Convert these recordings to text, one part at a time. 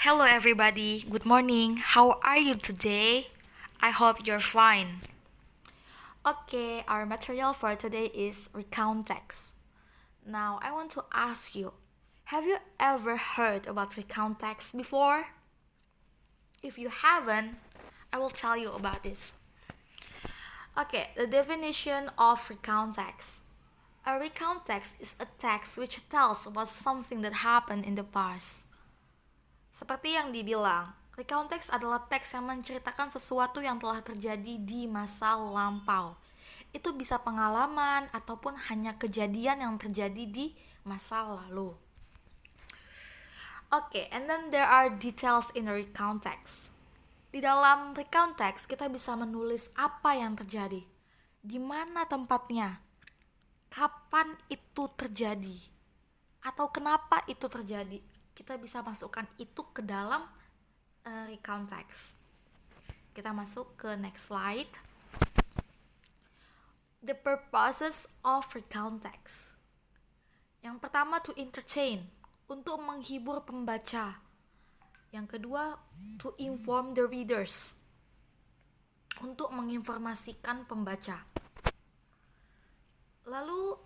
Hello, everybody. Good morning. How are you today? I hope you're fine. Okay, our material for today is recount text. Now, I want to ask you, have you ever heard about recount text before? If you haven't, I will tell you about this. Okay, the definition of recount text. A recount text is a text which tells about something that happened in the past. Seperti yang dibilang, recount text adalah teks yang menceritakan sesuatu yang telah terjadi di masa lampau. Itu bisa pengalaman ataupun hanya kejadian yang terjadi di masa lalu. Okay, and then there are details in a recount text. Di dalam recount text kita bisa menulis apa yang terjadi, di mana tempatnya, kapan itu terjadi, atau kenapa itu terjadi. Kita bisa masukkan itu ke dalam recount text. Kita masuk ke next slide. The purposes of recount text. Yang pertama, to entertain, untuk menghibur pembaca. Yang kedua, to inform the readers, untuk menginformasikan pembaca. Lalu,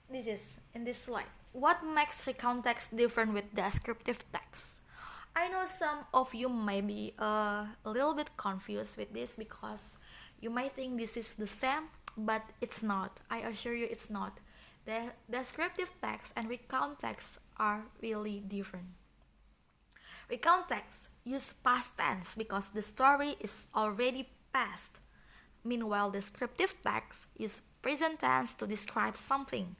this is in this slide. What makes recount text different with descriptive text? I know some of you may be a little bit confused with this because you might think this is the same, but it's not. I assure you it's not. The descriptive text and recount text are really different. Recount text use past tense because the story is already past. Meanwhile, descriptive text use present tense to describe something.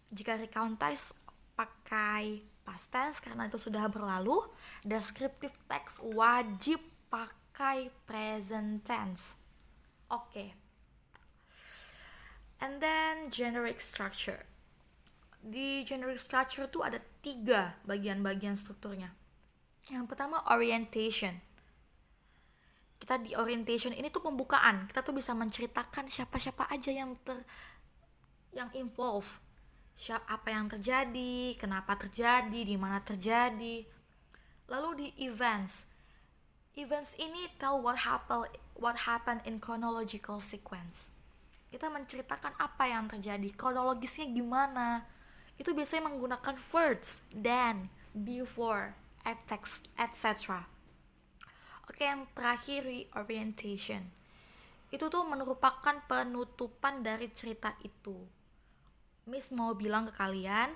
Jika recount text pakai past tense karena itu sudah berlalu, descriptive text wajib pakai present tense. Oke. And then generic structure. Di generic structure tuh ada 3 bagian-bagian strukturnya. Yang pertama, orientation. Kita di orientation ini tuh pembukaan. Kita tuh bisa menceritakan siapa-siapa aja yang involve. Apa yang terjadi, kenapa terjadi, di mana terjadi. Lalu di events. Events ini tell what happened in chronological sequence. Kita menceritakan apa yang terjadi, kronologisnya gimana. Itu biasanya menggunakan first, then, before, etc. Oke, yang terakhir, reorientation. Itu tuh merupakan penutupan dari cerita itu. Miss mau bilang ke kalian,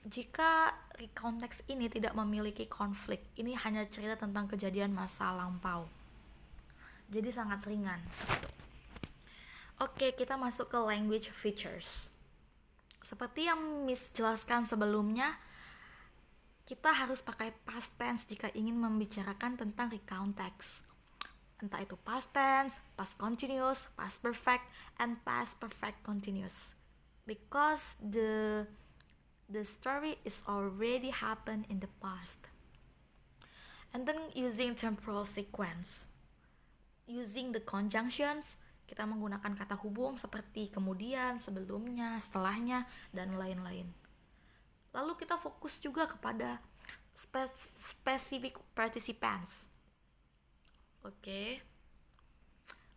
jika recount text ini tidak memiliki konflik, ini hanya cerita tentang kejadian masa lampau. Jadi sangat ringan. Oke, kita masuk ke language features. Seperti yang Miss jelaskan sebelumnya, kita harus pakai past tense jika ingin membicarakan tentang recount text. Entah itu past tense, past continuous, past perfect, and past perfect continuous. Because the story is already happened in the past. And then using temporal sequence. Using the conjunctions, kita menggunakan kata hubung seperti kemudian, sebelumnya, setelahnya, dan lain-lain. Lalu kita fokus juga kepada specific participants. Oke.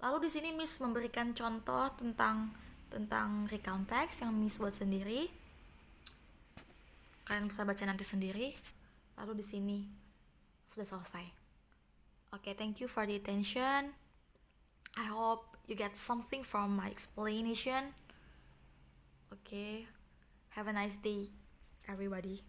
Lalu di sini Miss memberikan contoh tentang recount text yang Miss buat sendiri. Kalian bisa baca nanti sendiri. Lalu di sini sudah selesai. Oke, thank you for the attention. I hope you get something from my explanation. Okay. Have a nice day, everybody.